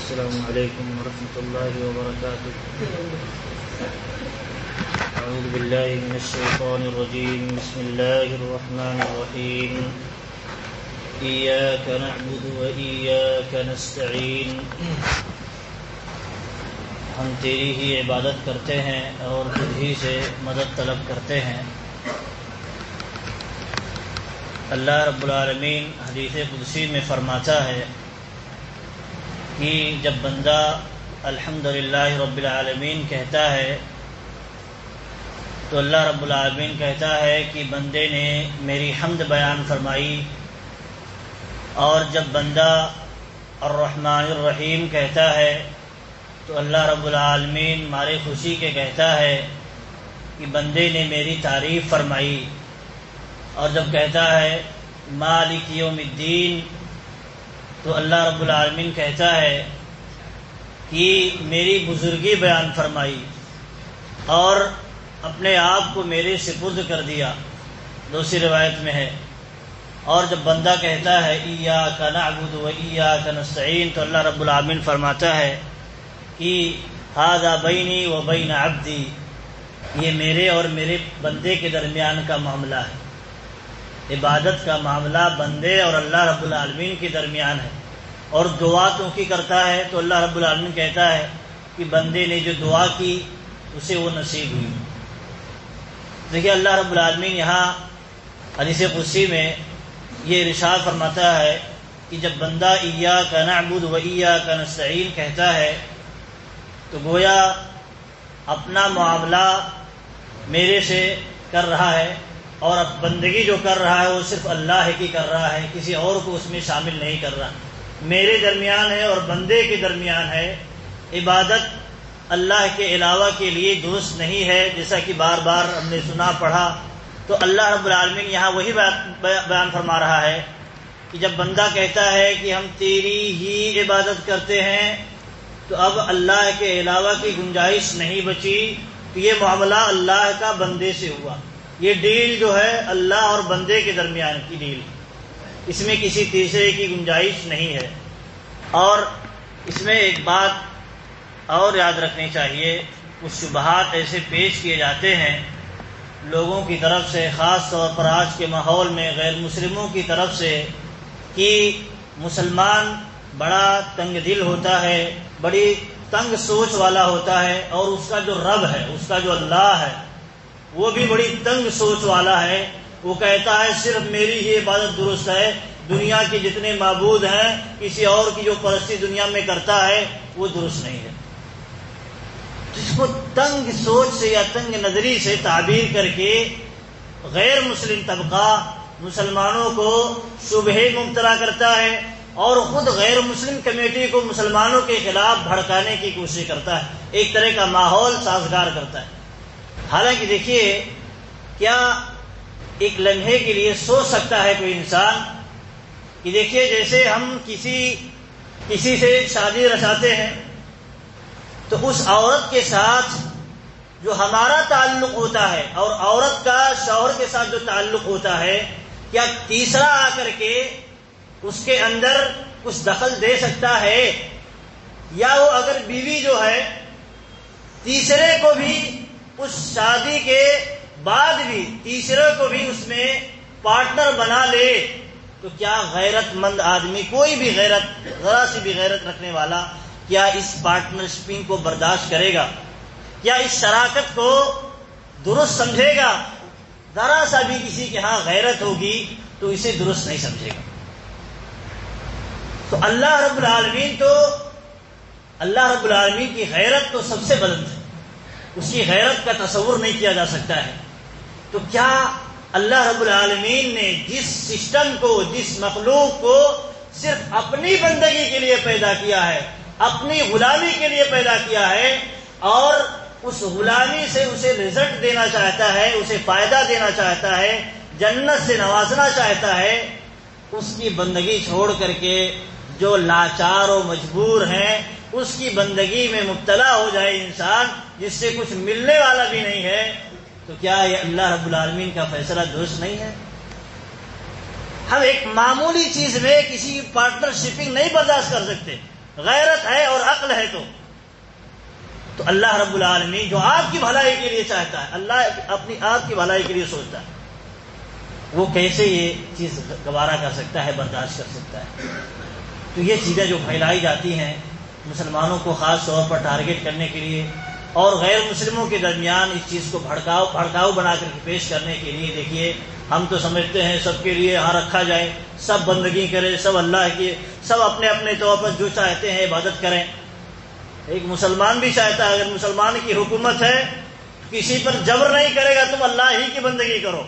السلام علیکم ورحمۃ اللہ وبرکاتہ. اعوذ باللہ من الشیطان الرجیم. بسم اللہ الرحمن الرحیم. ایاک نعبد و ایاک نستعین. ہم تیری ہی عبادت کرتے ہیں اور خود ہی سے مدد طلب کرتے ہیں. اللہ رب العالمین حدیث قدسی میں فرماتا ہے کہ جب بندہ الحمدللہ رب العالمین کہتا ہے تو اللہ رب العالمین کہتا ہے کہ بندے نے میری حمد بیان فرمائی. اور جب بندہ الرحمن الرحیم کہتا ہے تو اللہ رب العالمین مارے خوشی کے کہتا ہے کہ بندے نے میری تعریف فرمائی. اور جب کہتا ہے مالک یوم الدین تو اللہ رب العالمین کہتا ہے کہ میری بزرگی بیان فرمائی اور اپنے آپ کو میرے سپرد کر دیا. دوسری روایت میں ہے. اور جب بندہ کہتا ہے ایاک نعبد و ایاک نستعین تو اللہ رب العالمین فرماتا ہے کہ ھذا بینی و بین عبدی، یہ میرے اور میرے بندے کے درمیان کا معاملہ ہے. عبادت کا معاملہ بندے اور اللہ رب العالمین کے درمیان ہے. اور دعا تو کی کرتا ہے تو اللہ رب العالمین کہتا ہے کہ بندے نے جو دعا کی اسے وہ نصیب ہوئی. دیکھیے اللہ رب العالمین یہاں حدیث قدسی میں یہ ارشاد فرماتا ہے کہ جب بندہ ایاک نعبد و ایاک نستعین کہتا ہے تو گویا اپنا معاملہ میرے سے کر رہا ہے اور اب بندگی جو کر رہا ہے وہ صرف اللہ کی کر رہا ہے، کسی اور کو اس میں شامل نہیں کر رہا. میرے درمیان ہے اور بندے کے درمیان ہے. عبادت اللہ کے علاوہ کے لیے درست نہیں ہے، جیسا کہ بار بار ہم نے سنا پڑھا. تو اللہ رب العالمین یہاں وہی بیان فرما رہا ہے کہ جب بندہ کہتا ہے کہ ہم تیری ہی عبادت کرتے ہیں تو اب اللہ کے علاوہ کی گنجائش نہیں بچی. تو یہ معاملہ اللہ کا بندے سے ہوا. یہ ڈیل جو ہے اللہ اور بندے کے درمیان کی ڈیل، اس میں کسی تیسرے کی گنجائش نہیں ہے. اور اس میں ایک بات اور یاد رکھنی چاہیے، کچھ شبہات ایسے پیش کیے جاتے ہیں لوگوں کی طرف سے، خاص طور پر آج کے ماحول میں غیر مسلموں کی طرف سے، کہ مسلمان بڑا تنگ دل ہوتا ہے، بڑی تنگ سوچ والا ہوتا ہے، اور اس کا جو رب ہے، اس کا جو اللہ ہے وہ بھی بڑی تنگ سوچ والا ہے. وہ کہتا ہے صرف میری ہی عبادت درست ہے، دنیا کے جتنے معبود ہیں کسی اور کی جو پرستی دنیا میں کرتا ہے وہ درست نہیں ہے. اس کو تنگ سوچ سے یا تنگ نظری سے تعبیر کر کے غیر مسلم طبقہ مسلمانوں کو شبہے مبتلا کرتا ہے اور خود غیر مسلم کمیٹی کو مسلمانوں کے خلاف بھڑکانے کی کوشش کرتا ہے، ایک طرح کا ماحول سازگار کرتا ہے. حالانکہ دیکھیے کیا ایک لمحے کے لیے سوچ سکتا ہے کوئی انسان کہ دیکھیے جیسے ہم کسی سے شادی رچاتے ہیں تو اس عورت کے ساتھ جو ہمارا تعلق ہوتا ہے اور عورت کا شوہر کے ساتھ جو تعلق ہوتا ہے، کیا تیسرا آ کر کے اس کے اندر کچھ دخل دے سکتا ہے؟ یا وہ اگر بیوی جو ہے تیسرے کو بھی اس شادی کے بعد بھی تیسرے کو بھی اس میں پارٹنر بنا لے تو کیا غیرت مند آدمی، کوئی بھی غیرت، ذرا سی بھی غیرت رکھنے والا کیا اس پارٹنرشپنگ کو برداشت کرے گا؟ کیا اس شراکت کو درست سمجھے گا؟ ذرا سا بھی کسی کے ہاں غیرت ہوگی تو اسے درست نہیں سمجھے گا. تو اللہ رب العالمین کی غیرت تو سب سے بلند ہے، اس کی غیرت کا تصور نہیں کیا جا سکتا ہے. تو کیا اللہ رب العالمین نے جس سسٹم کو، جس مخلوق کو صرف اپنی بندگی کے لیے پیدا کیا ہے، اپنی غلامی کے لیے پیدا کیا ہے، اور اس غلامی سے اسے رزلٹ دینا چاہتا ہے، اسے فائدہ دینا چاہتا ہے، جنت سے نوازنا چاہتا ہے، اس کی بندگی چھوڑ کر کے جو لاچار و مجبور ہیں اس کی بندگی میں مبتلا ہو جائے انسان، جس سے کچھ ملنے والا بھی نہیں ہے، تو کیا یہ اللہ رب العالمین کا فیصلہ درست نہیں ہے؟ ہم ایک معمولی چیز میں کسی پارٹنر شپنگ نہیں برداشت کر سکتے. غیرت ہے اور عقل ہے تو اللہ رب العالمین جو آپ کی بھلائی کے لیے چاہتا ہے، اللہ اپنی آپ کی بھلائی کے لیے سوچتا ہے، وہ کیسے یہ چیز گوارا کر سکتا ہے، برداشت کر سکتا ہے؟ تو یہ چیزیں جو پھیلائی جاتی ہیں مسلمانوں کو خاص طور پر ٹارگٹ کرنے کے لیے اور غیر مسلموں کے درمیان اس چیز کو بھڑکاؤ بنا کر کے پیش کرنے کے لیے، دیکھیے ہم تو سمجھتے ہیں سب کے لیے ہاں رکھا جائے، سب بندگی کرے، سب اللہ کی، سب اپنے اپنے طور پر جو چاہتے ہیں عبادت کریں۔ ایک مسلمان بھی چاہتا ہے اگر مسلمان کی حکومت ہے تو کسی پر جبر نہیں کرے گا، تم اللہ ہی کی بندگی کرو،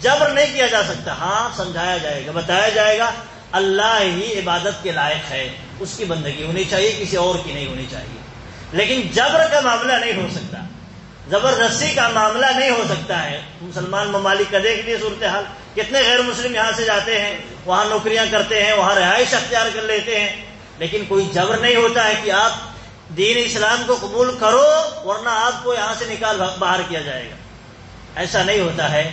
جبر نہیں کیا جا سکتا۔ ہاں سمجھایا جائے گا، بتایا جائے گا اللہ ہی عبادت کے لائق ہے، اس کی بندگی ہونی چاہیے، کسی اور کی نہیں ہونی چاہیے، لیکن جبر کا معاملہ نہیں ہو سکتا، زبردستی کا معاملہ نہیں ہو سکتا ہے۔ مسلمان ممالک کا دیکھ لیے صورتحال، کتنے غیر مسلم یہاں سے جاتے ہیں، وہاں نوکریاں کرتے ہیں، وہاں رہائش اختیار کر لیتے ہیں، لیکن کوئی جبر نہیں ہوتا ہے کہ آپ دین اسلام کو قبول کرو ورنہ آپ کو یہاں سے نکال باہر کیا جائے گا، ایسا نہیں ہوتا ہے۔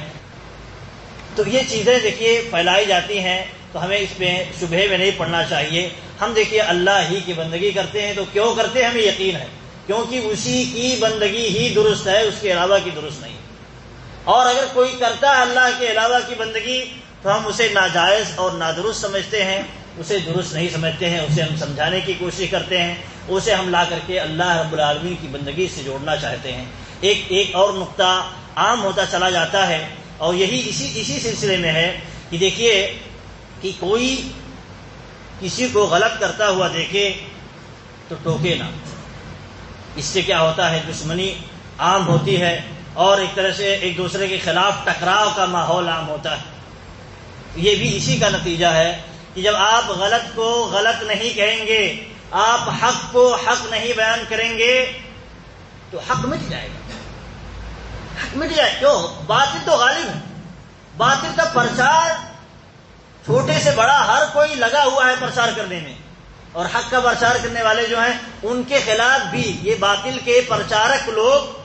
تو یہ چیزیں دیکھیے پھیلائی جاتی ہیں تو ہمیں اس میں شبہے میں نہیں پڑنا چاہیے۔ ہم دیکھیے اللہ ہی کی بندگی کرتے ہیں تو کیوں کرتے ہیں، ہمیں یقین ہے کیونکہ اسی کی بندگی ہی درست ہے، اس کے علاوہ کی درست نہیں۔ اور اگر کوئی کرتا ہے اللہ کے علاوہ کی بندگی تو ہم اسے ناجائز اور نادرست سمجھتے ہیں، اسے درست نہیں سمجھتے ہیں، اسے ہم سمجھانے کی کوشش کرتے ہیں، اسے ہم لا کر کے اللہ رب العالمین کی بندگی سے جوڑنا چاہتے ہیں۔ ایک اور نقطہ عام ہوتا چلا جاتا ہے اور یہی اسی سلسلے میں ہے کہ دیکھیے کہ کوئی کسی کو غلط کرتا ہوا دیکھے تو ٹوکے نہ، اس سے کیا ہوتا ہے دشمنی عام ہوتی ہے اور ایک طرح سے ایک دوسرے کے خلاف ٹکراؤ کا ماحول عام ہوتا ہے۔ یہ بھی اسی کا نتیجہ ہے کہ جب آپ غلط کو غلط نہیں کہیں گے، آپ حق کو حق نہیں بیان کریں گے تو حق مٹ جائے گا، حق مٹ جائے گا۔ کیوں؟ باطل تو غالب ہے، باطل کا پرچار چھوٹے سے بڑا ہر کوئی لگا ہوا ہے پرچار کرنے میں، اور حق کا پرچار کرنے والے جو ہیں ان کے خلاف بھی یہ باطل کے پرچارک لوگ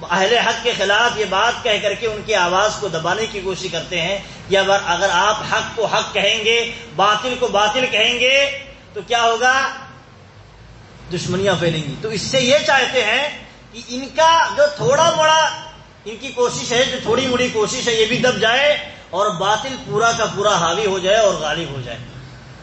اہل حق کے خلاف یہ بات کہہ کر کے ان کی آواز کو دبانے کی کوشش کرتے ہیں کہ اگر آپ حق کو حق کہیں گے، باطل کو باطل کہیں گے تو کیا ہوگا، دشمنیاں پھیلیں گی۔ تو اس سے یہ چاہتے ہیں کہ ان کا جو تھوڑا موڑا ان کی کوشش ہے، جو تھوڑی موڑی کوشش ہے، یہ بھی دب جائے اور باطل پورا کا پورا حاوی ہو جائے اور غالب ہو جائے۔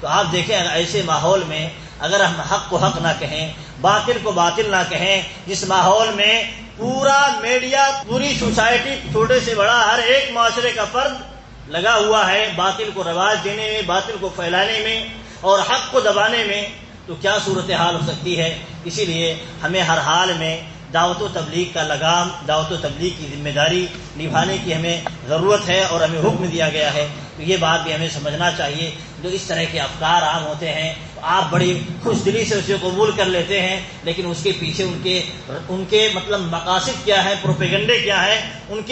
تو آپ دیکھیں ایسے ماحول میں اگر ہم حق کو حق نہ کہیں، باطل کو باطل نہ کہیں، جس ماحول میں پورا میڈیا، پوری سوسائٹی، چھوٹے سے بڑا ہر ایک معاشرے کا فرد لگا ہوا ہے باطل کو رواج دینے میں، باطل کو پھیلانے میں اور حق کو دبانے میں، تو کیا صورتحال ہو سکتی ہے۔ اسی لیے ہمیں ہر حال میں دعوت و تبلیغ کا لگام، دعوت و تبلیغ کی ذمہ داری نبھانے کی ہمیں ضرورت ہے اور ہمیں حکم دیا گیا ہے۔ تو یہ بات بھی ہمیں سمجھنا چاہیے۔ جو اس طرح کے افکار عام ہوتے ہیں آپ بڑی خوش دلی سے اسے قبول کر لیتے ہیں، لیکن اس کے پیچھے ان کے مطلب مقاصد کیا ہے، پروپیگنڈے کیا ہے، ان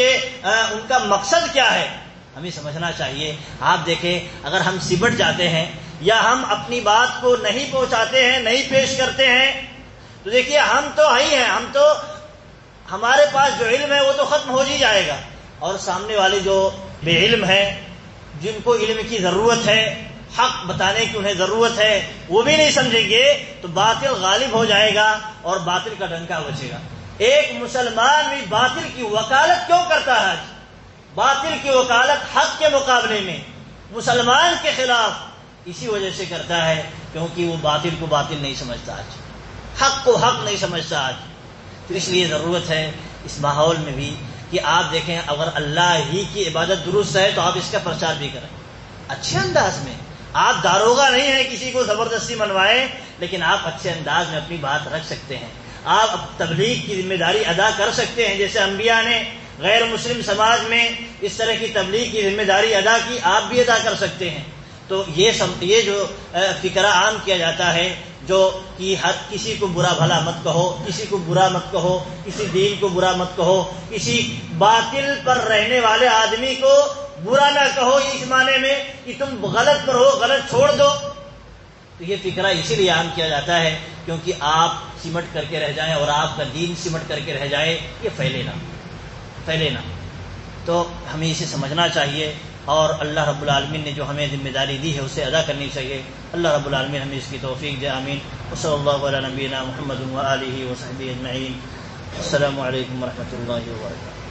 کا مقصد کیا ہے، ہمیں سمجھنا چاہیے۔ آپ دیکھیں اگر ہم سمٹ جاتے ہیں یا ہم اپنی بات کو نہیں پہنچاتے ہیں، نہیں پیش کرتے ہیں، تو دیکھیے ہم تو ہی ہیں، ہمارے پاس جو علم ہے وہ تو ختم ہو ہی جائے گا، اور سامنے والے جو بے علم ہیں، جن کو علم کی ضرورت ہے، حق بتانے کی انہیں ضرورت ہے، وہ بھی نہیں سمجھیں گے تو باطل غالب ہو جائے گا اور باطل کا ڈنکا بچے گا۔ ایک مسلمان بھی باطل کی وکالت کیوں کرتا ہے؟ باطل کی وکالت حق کے مقابلے میں مسلمان کے خلاف اسی وجہ سے کرتا ہے کیونکہ وہ باطل کو باطل نہیں سمجھتا آج، حق کو حق نہیں سمجھتا آج۔ تو اس لیے ضرورت ہے اس ماحول میں بھی کہ آپ دیکھیں اگر اللہ ہی کی عبادت درست ہے تو آپ اس کا پرچار بھی کریں اچھے انداز میں۔ آپ داروغہ نہیں ہیں کسی کو زبردستی منوائیں، لیکن آپ اچھے انداز میں اپنی بات رکھ سکتے ہیں، آپ تبلیغ کی ذمہ داری ادا کر سکتے ہیں، جیسے انبیاء نے غیر مسلم سماج میں اس طرح کی تبلیغ کی ذمہ داری ادا کی، آپ بھی ادا کر سکتے ہیں۔ تو یہ جو فکرہ عام کیا جاتا ہے جو کہ ہر کسی کو برا بھلا مت کہو، کسی کو برا مت کہو، کسی دین کو برا مت کہو، کسی باطل پر رہنے والے آدمی کو برا نہ کہو، اس معنی میں کہ تم غلط پر ہو، غلط چھوڑ دو، تو یہ فکرہ اسی لیے عام کیا جاتا ہے کیونکہ آپ سمٹ کر کے رہ جائیں اور آپ کا دین سمٹ کر کے رہ جائے، یہ پھیلے نہ۔ تو ہمیں اسے سمجھنا چاہیے اور اللہ رب العالمین نے جو ہمیں ذمہ داری دی ہے اسے ادا کرنی چاہیے. اللہ رب العالمین ہمیں اس کی توفیق دے. آمین. وصلی اللہ علی نبینا محمد وآلہ وصحبہ اجمعین. السلام علیکم ورحمۃ اللہ وبرکاتہ.